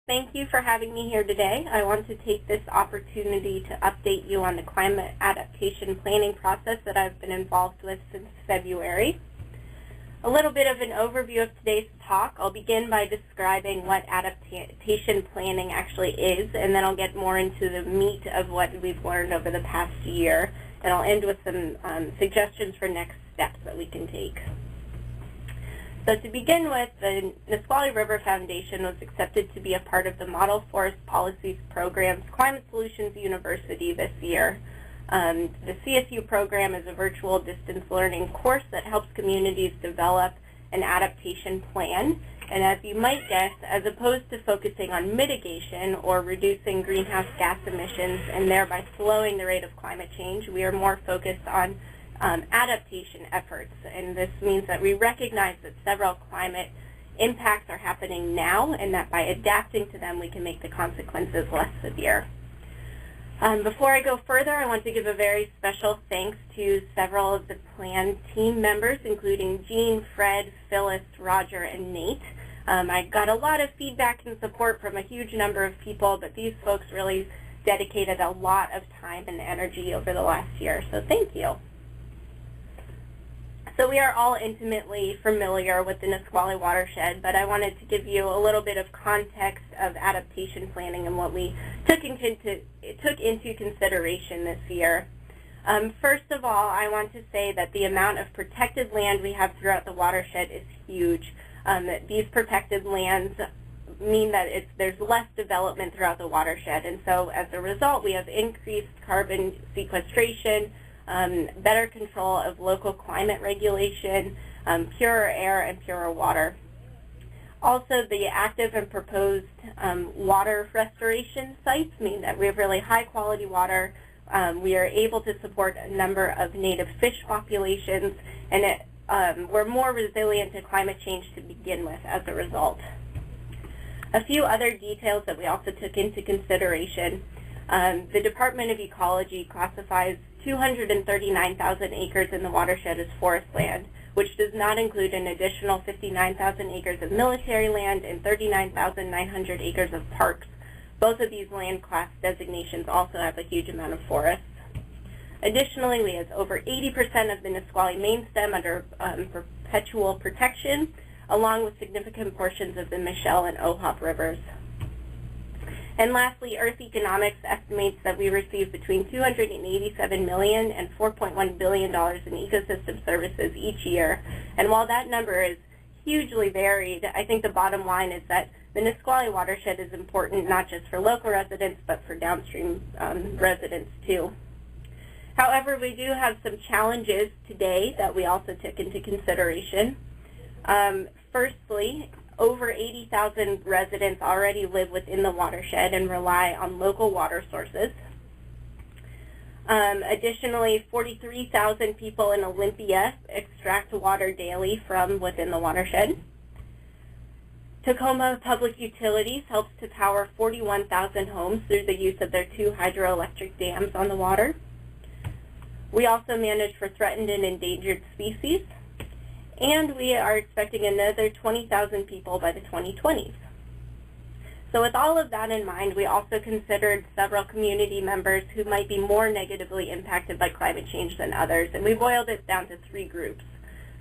Thank you for having me here today. I want to take this opportunity to update you on the climate adaptation planning process that I've been involved with since February. A little bit of an overview of today's talk. I'll begin by describing what adaptation planning actually is, and then I'll get more into the meat of what we've learned over the past year, and I'll end with some suggestions for next steps that we can take. So to begin with, the Nisqually River Foundation was accepted to be a part of the Model Forest Policies Program's Climate Solutions University this year. The CSU program is a virtual distance learning course that helps communities develop an adaptation plan. And as you might guess, as opposed to focusing on mitigation or reducing greenhouse gas emissions and thereby slowing the rate of climate change, we are more focused on adaptation efforts, and this means that we recognize that several climate impacts are happening now and that by adapting to them we can make the consequences less severe. Before I go further, I want to give a very special thanks to several of the plan team members, including Jean, Fred, Phyllis, Roger, and Nate. I got a lot of feedback and support from a huge number of people, but these folks really dedicated a lot of time and energy over the last year, so thank you. So we are all intimately familiar with the Nisqually watershed, but I wanted to give you a little bit of context of adaptation planning and what we took into consideration this year. First of all, I want to say that the amount of protected land we have throughout the watershed is huge. These protected lands mean that there's less development throughout the watershed, and so as a result we have increased carbon sequestration, better control of local climate regulation, purer air, and purer water. Also, the active and proposed water restoration sites mean that we have really high quality water. We are able to support a number of native fish populations, and we're more resilient to climate change to begin with as a result. A few other details that we also took into consideration. The Department of Ecology classifies 239,000 acres in the watershed as forest land, which does not include an additional 59,000 acres of military land and 39,900 acres of parks. Both of these land class designations also have a huge amount of forests. Additionally, we have over 80% of the Nisqually main stem under perpetual protection, along with significant portions of the Michelle and Ohop rivers. And lastly, Earth Economics estimates that we receive between $287 million and $4.1 billion in ecosystem services each year. And while that number is hugely varied, I think the bottom line is that the Nisqually watershed is important not just for local residents, but for downstream residents too. However, we do have some challenges today that we also took into consideration. Firstly, over 80,000 residents already live within the watershed and rely on local water sources. Additionally, 43,000 people in Olympia extract water daily from within the watershed. Tacoma Public Utilities helps to power 41,000 homes through the use of their 2 hydroelectric dams on the water. We also manage for threatened and endangered species. And we are expecting another 20,000 people by the 2020s. So with all of that in mind, we also considered several community members who might be more negatively impacted by climate change than others, and we boiled it down to 3 groups.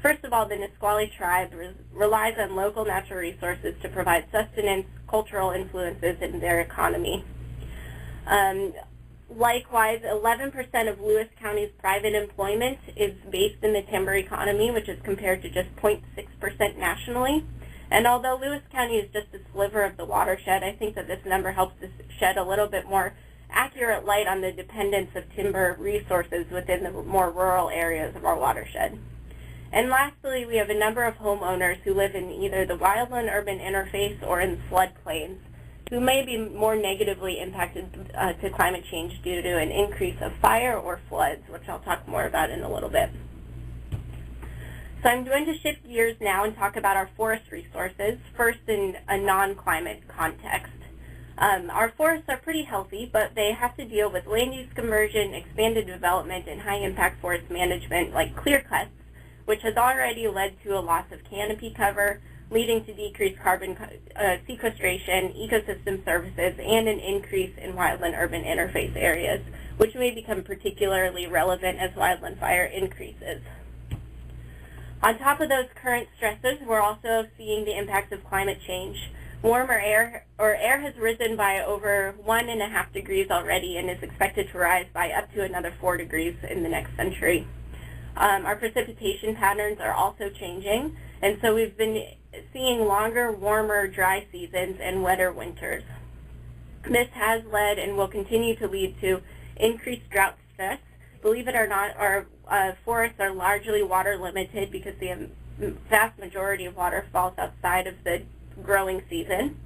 First of all, the Nisqually tribe relies on local natural resources to provide sustenance, cultural influences in their economy. Likewise, 11% of Lewis County's private employment is based in the timber economy, which is compared to just 0.6% nationally. And although Lewis County is just a sliver of the watershed, I think that this number helps to shed a little bit more accurate light on the dependence of timber resources within the more rural areas of our watershed. And lastly, we have a number of homeowners who live in either the wildland-urban interface or in floodplains, who may be more negatively impacted to climate change due to an increase of fire or floods, which I'll talk more about in a little bit. So I'm going to shift gears now and talk about our forest resources, first in a non-climate context. Our forests are pretty healthy, but they have to deal with land use conversion, expanded development, and high-impact forest management like clear cuts, which has already led to a loss of canopy cover, leading to decreased carbon sequestration, ecosystem services, and an increase in wildland-urban interface areas, which may become particularly relevant as wildland fire increases. On top of those current stresses, we're also seeing the impacts of climate change. Warmer air has risen by over 1.5 degrees already and is expected to rise by up to another 4 degrees in the next century. Our precipitation patterns are also changing, and so we've been seeing longer, warmer, dry seasons and wetter winters. This has led and will continue to lead to increased drought stress. Believe it or not, our forests are largely water limited because the vast majority of water falls outside of the growing season.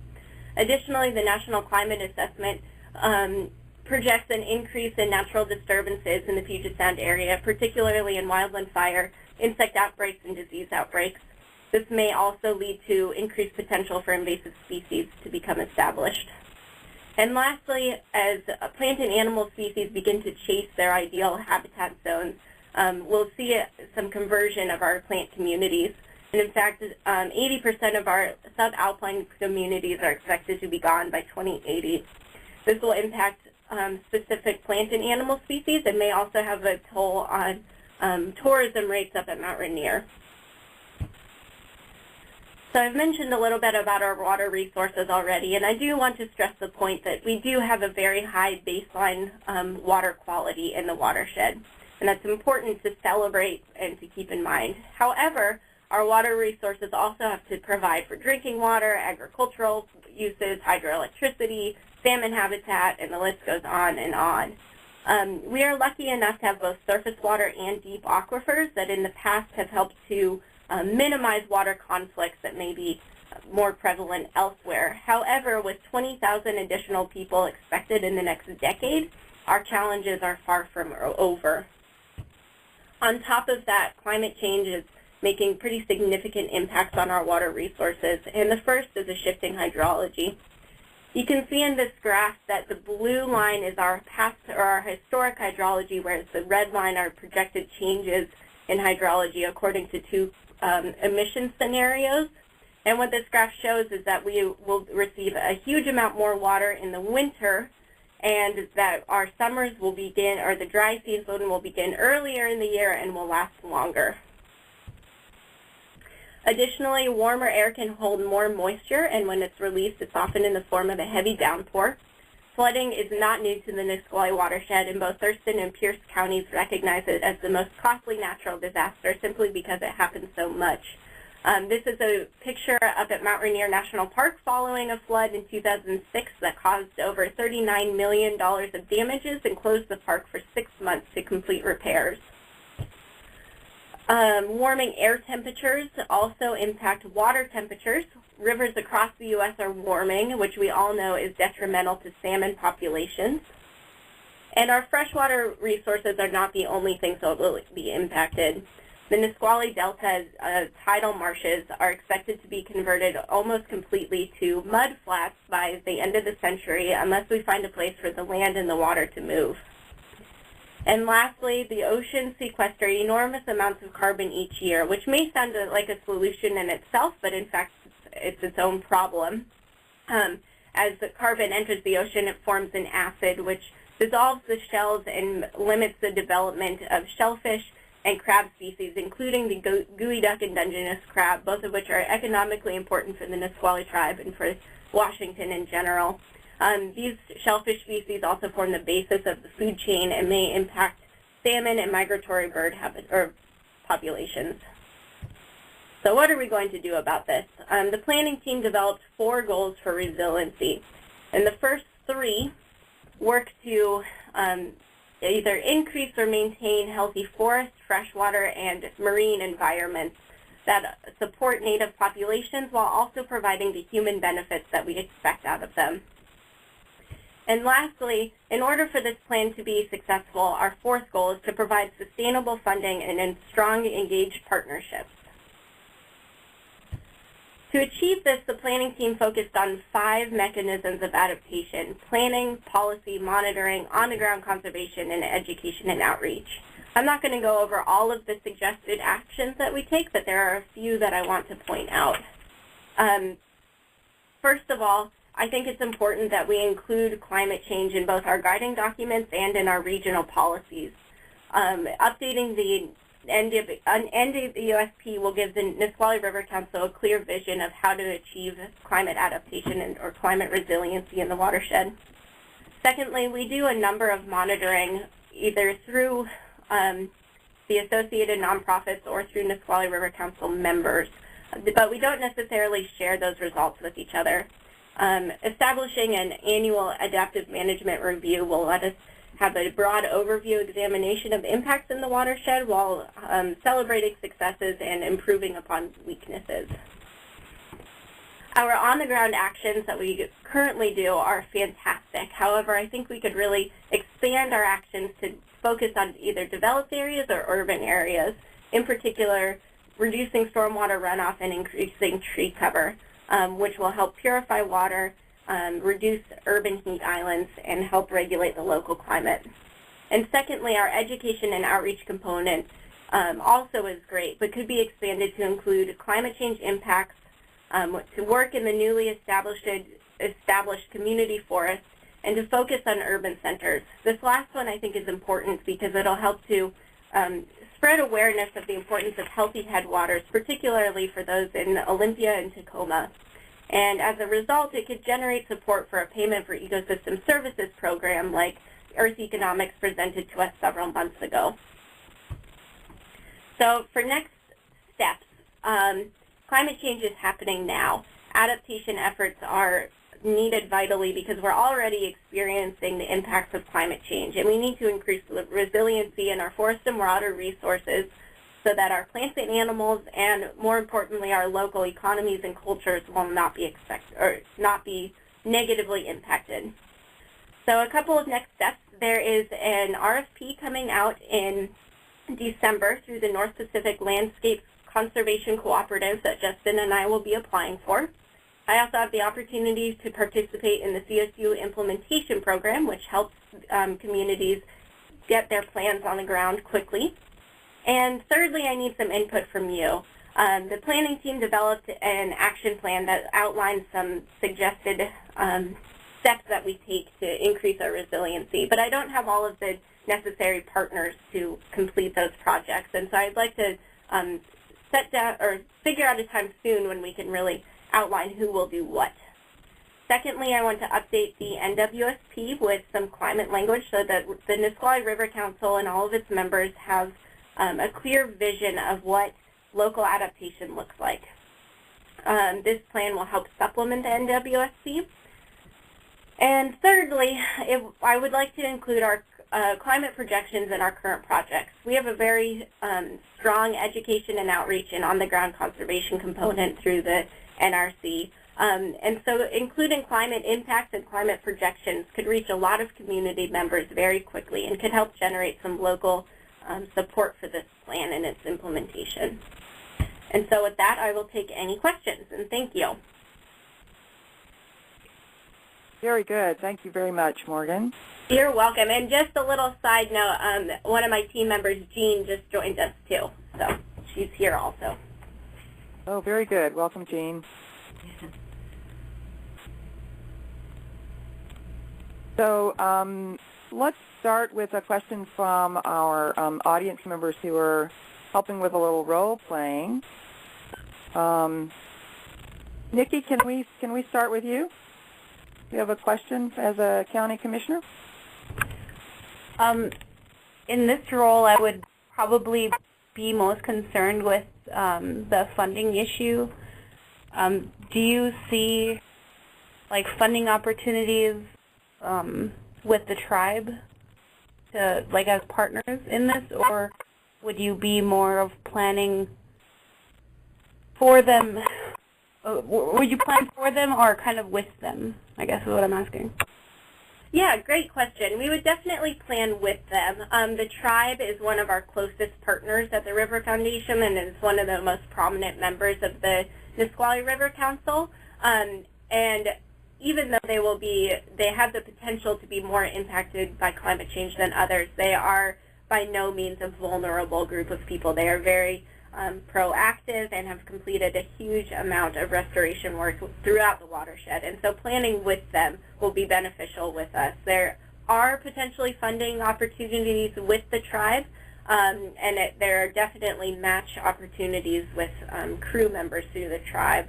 Additionally, the National Climate Assessment projects an increase in natural disturbances in the Puget Sound area, particularly in wildland fire, insect outbreaks, and disease outbreaks. This may also lead to increased potential for invasive species to become established. And lastly, as plant and animal species begin to chase their ideal habitat zones, we'll see some conversion of our plant communities. And in fact, 80% of our subalpine communities are expected to be gone by 2080. This will impact specific plant and animal species and may also have a toll on tourism rates up at Mount Rainier. So I've mentioned a little bit about our water resources already, and I do want to stress the point that we do have a very high baseline water quality in the watershed, and that's important to celebrate and to keep in mind. However, our water resources also have to provide for drinking water, agricultural uses, hydroelectricity, salmon habitat, and the list goes on and on. We are lucky enough to have both surface water and deep aquifers that in the past have helped to minimize water conflicts that may be more prevalent elsewhere. However, with 20,000 additional people expected in the next decade, our challenges are far from over. On top of that, climate change is making pretty significant impacts on our water resources, and the first is a shifting hydrology. You can see in this graph that the blue line is our past or our historic hydrology, whereas the red line are projected changes in hydrology according to two emission scenarios. And what this graph shows is that we will receive a huge amount more water in the winter, and that our summers will begin, or the dry season will begin earlier in the year and will last longer. Additionally, warmer air can hold more moisture, and when it's released, it's often in the form of a heavy downpour. Flooding is not new to the Nisqually watershed, and both Thurston and Pierce counties recognize it as the most costly natural disaster simply because it happens so much. This is a picture up at Mount Rainier National Park following a flood in 2006 that caused over $39 million of damages and closed the park for 6 months to complete repairs. Warming air temperatures also impact water temperatures. Rivers across the U.S. are warming, which we all know is detrimental to salmon populations. And our freshwater resources are not the only things that will be impacted. The Nisqually Delta tidal marshes are expected to be converted almost completely to mud flats by the end of the century unless we find a place for the land and the water to move. And lastly, the oceans sequester enormous amounts of carbon each year, which may sound like a solution in itself, but in fact it's its own problem. As the carbon enters the ocean, it forms an acid which dissolves the shells and limits the development of shellfish and crab species, including the geoduck and Dungeness crab, both of which are economically important for the Nisqually tribe and for Washington in general. These shellfish species also form the basis of the food chain and may impact salmon and migratory bird populations. So what are we going to do about this? The planning team developed 4 goals for resiliency, and the first 3 work to either increase or maintain healthy forest, freshwater, and marine environments that support native populations while also providing the human benefits that we expect out of them. And lastly, in order for this plan to be successful, our 4th goal is to provide sustainable funding and strong, engaged partnerships. To achieve this, the planning team focused on 5 mechanisms of adaptation: planning, policy, monitoring, on-the-ground conservation, and education and outreach. I'm not going to go over all of the suggested actions that we take, but there are a few that I want to point out. First of all, I think it's important that we include climate change in both our guiding documents and in our regional policies. Updating the NWSP will give the Nisqually River Council a clear vision of how to achieve climate adaptation or climate resiliency in the watershed. Secondly, we do a number of monitoring either through the associated nonprofits or through Nisqually River Council members, but we don't necessarily share those results with each other. Establishing an annual adaptive management review will let us have a broad overview examination of impacts in the watershed while celebrating successes and improving upon weaknesses. Our on-the-ground actions that we currently do are fantastic. However, I think we could really expand our actions to focus on either developed areas or urban areas, in particular reducing stormwater runoff and increasing tree cover, which will help purify water, reduce urban heat islands, and help regulate the local climate. And secondly, our education and outreach component also is great, but could be expanded to include climate change impacts, to work in the newly established community forests, and to focus on urban centers. This last one I think is important because it'll help to spread awareness of the importance of healthy headwaters, particularly for those in Olympia and Tacoma. And as a result, it could generate support for a payment for ecosystem services program like Earth Economics presented to us several months ago. So for next steps, climate change is happening now. Adaptation efforts are needed vitally because we're already experiencing the impacts of climate change, and we need to increase the resiliency in our forest and water resources so that our plants and animals, and more importantly, our local economies and cultures will not be negatively impacted. So a couple of next steps. There is an RFP coming out in December through the North Pacific Landscape Conservation Cooperative that Justin and I will be applying for. I also have the opportunity to participate in the CSU implementation program, which helps communities get their plans on the ground quickly. And thirdly, I need some input from you. The planning team developed an action plan that outlines some suggested steps that we take to increase our resiliency, but I don't have all of the necessary partners to complete those projects. And so I'd like to set down or figure out a time soon when we can really outline who will do what. Secondly, I want to update the NWSP with some climate language so that the Nisqually River Council and all of its members have a clear vision of what local adaptation looks like. This plan will help supplement the NWSP. And thirdly, I would like to include our climate projections in our current projects. We have a very strong education and outreach and on-the-ground conservation component through the NRC. And so including climate impacts and climate projections could reach a lot of community members very quickly and could help generate some local support for this plan and its implementation. And so with that, I will take any questions, and thank you. Very good. Thank you very much, Morgan. You're welcome. And just a little side note, one of my team members, Jean, just joined us too. So she's here also. Oh, very good. Welcome, Jean. So let's start with a question from our audience members who are helping with a little role playing. Nikki, can we start with you? Do you have a question as a county commissioner? In this role, I would probably be most concerned with the funding issue. Do you see like funding opportunities with the tribe to like as partners in this, or would you be more of planning for them? Would you plan for them or kind of with them, I guess is what I'm asking. Yeah, great question. We would definitely plan with them. The tribe is one of our closest partners at the River Foundation and is one of the most prominent members of the Nisqually River Council. And even though they have the potential to be more impacted by climate change than others, they are by no means a vulnerable group of people. They are very proactive and have completed a huge amount of restoration work throughout the watershed. And so planning with them will be beneficial with us. There are potentially funding opportunities with the tribe, and there are definitely match opportunities with crew members through the tribe.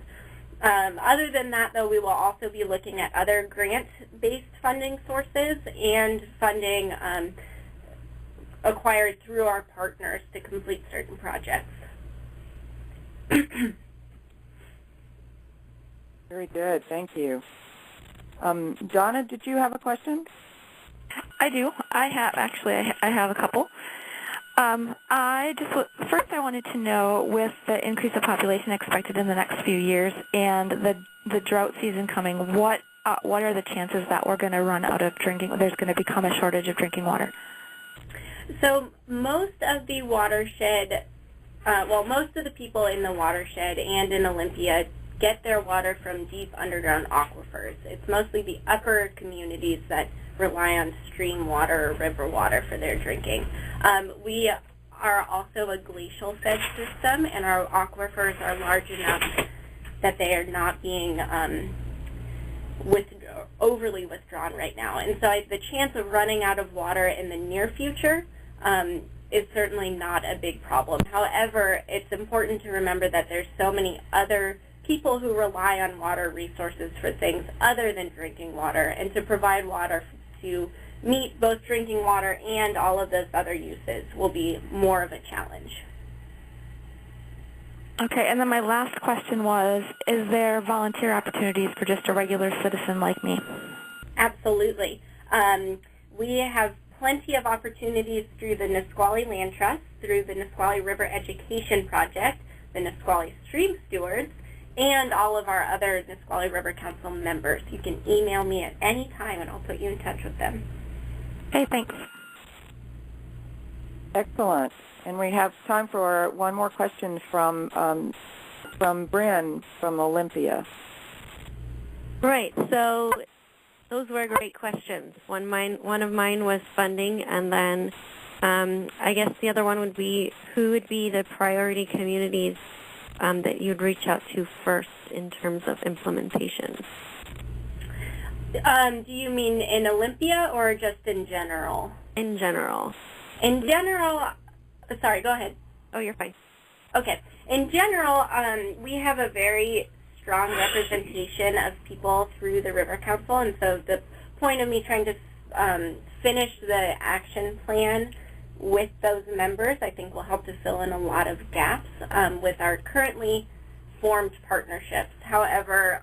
Other than that, though, we will also be looking at other grant-based funding sources and funding acquired through our partners to complete certain projects. Very good. Thank you. Donna, did you have a question? I do. I have a couple. First I wanted to know, with the increase of population expected in the next few years and the drought season coming, what are the chances that we're going to run out of there's going to become a shortage of drinking water? So most of the watershed, most of the people in the watershed and in Olympia get their water from deep underground aquifers. It's mostly the upper communities that rely on stream water or river water for their drinking. We are also a glacial fed system, and our aquifers are large enough that they are not being overly withdrawn right now. And so the chance of running out of water in the near future is certainly not a big problem. However, it's important to remember that there's so many other people who rely on water resources for things other than drinking water, and to provide water to meet both drinking water and all of those other uses will be more of a challenge. Okay, and then my last question was, is there volunteer opportunities for just a regular citizen like me? Absolutely. We have plenty of opportunities through the Nisqually Land Trust, through the Nisqually River Education Project, the Nisqually Stream Stewards, and all of our other Nisqually River Council members. You can email me at any time, and I'll put you in touch with them. Okay, thanks. Excellent. And we have time for one more question from Bryn from Olympia. Right. So those were great questions. One of mine was funding, and then I guess the other one would be, who would be the priority communities that you'd reach out to first in terms of implementation? Do you mean in Olympia or just in general? In general. In general, sorry, go ahead. Oh, you're fine. Okay. In general, we have a very strong representation of people through the River Council, and so the point of me trying to finish the action plan with those members, I think, will help to fill in a lot of gaps with our currently formed partnerships. However,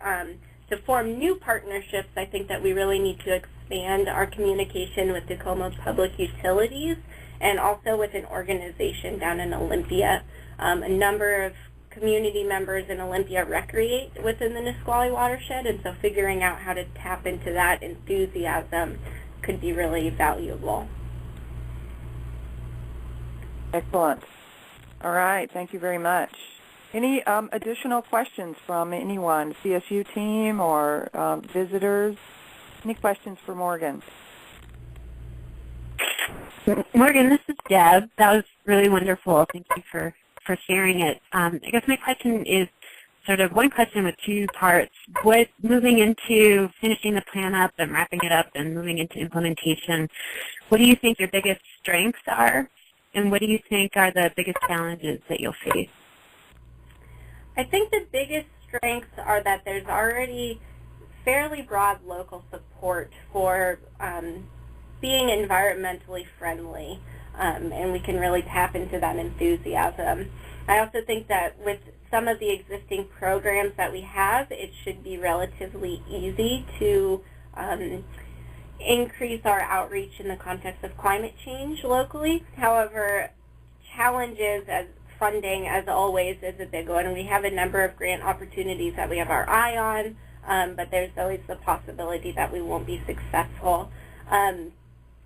to form new partnerships, I think that we really need to expand our communication with Tacoma Public Utilities and also with an organization down in Olympia. A number of community members in Olympia recreate within the Nisqually watershed, and so figuring out how to tap into that enthusiasm could be really valuable. Excellent. All right. Thank you very much. Any additional questions from anyone, CSU team or visitors? Any questions for Morgan? Morgan, this is Deb. That was really wonderful. Thank you for sharing it. I guess my question is sort of one question with two parts. Moving into finishing the plan up and wrapping it up and moving into implementation, what do you think your biggest strengths are, and what do you think are the biggest challenges that you'll face? I think the biggest strengths are that there's already fairly broad local support for being environmentally friendly, and we can really tap into that enthusiasm. I also think that with some of the existing programs that we have, it should be relatively easy to increase our outreach in the context of climate change locally. However, challenges as funding, as always, is a big one. We have a number of grant opportunities that we have our eye on, but there's always the possibility that we won't be successful.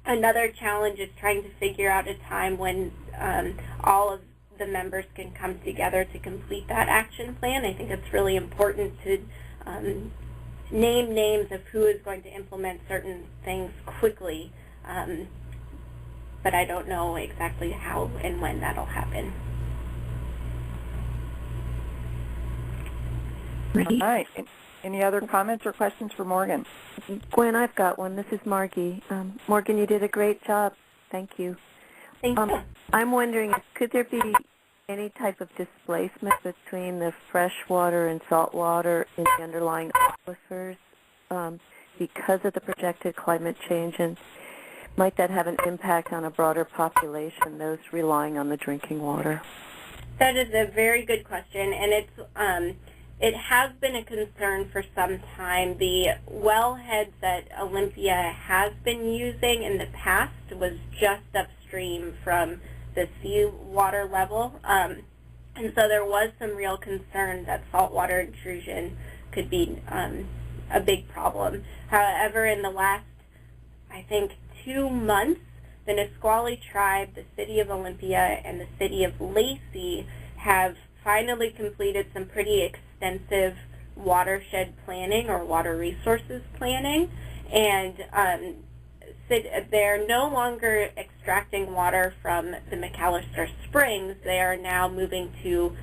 Another challenge is trying to figure out a time when all of the members can come together to complete that action plan. I think it's really important to name names of who is going to implement certain things quickly, but I don't know exactly how and when that'll happen. All right. Any other comments or questions for Morgan? Gwen, I've got one. This is Margie. Morgan, you did a great job. Thank you. Thank you. I'm wondering, could there be any type of displacement between the freshwater and saltwater in the underlying aquifers because of the projected climate change? And might that have an impact on a broader population, those relying on the drinking water? That is a very good question, and it has been a concern for some time. The wellheads that Olympia has been using in the past was just upstream from the seawater level, and so there was some real concern that saltwater intrusion could be a big problem. However, in the last, I think, 2 months, the Nisqually tribe, the city of Olympia, and the city of Lacey have finally completed some pretty extensive watershed planning or water resources planning, and they're no longer extracting water from the McAllister Springs. They are now moving to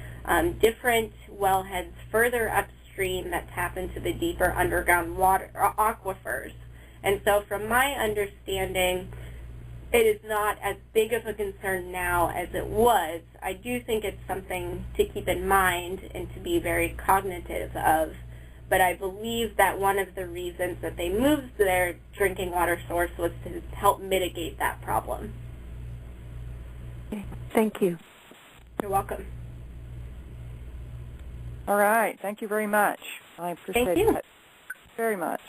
different wellheads further upstream that tap into the deeper underground water aquifers. And so from my understanding, it is not as big of a concern now as it was. I do think it's something to keep in mind and to be very cognitive of, but I believe that one of the reasons that they moved their drinking water source was to help mitigate that problem. Okay. Thank you. You're welcome. All right. Thank you very much. I appreciate Thank you. that very much.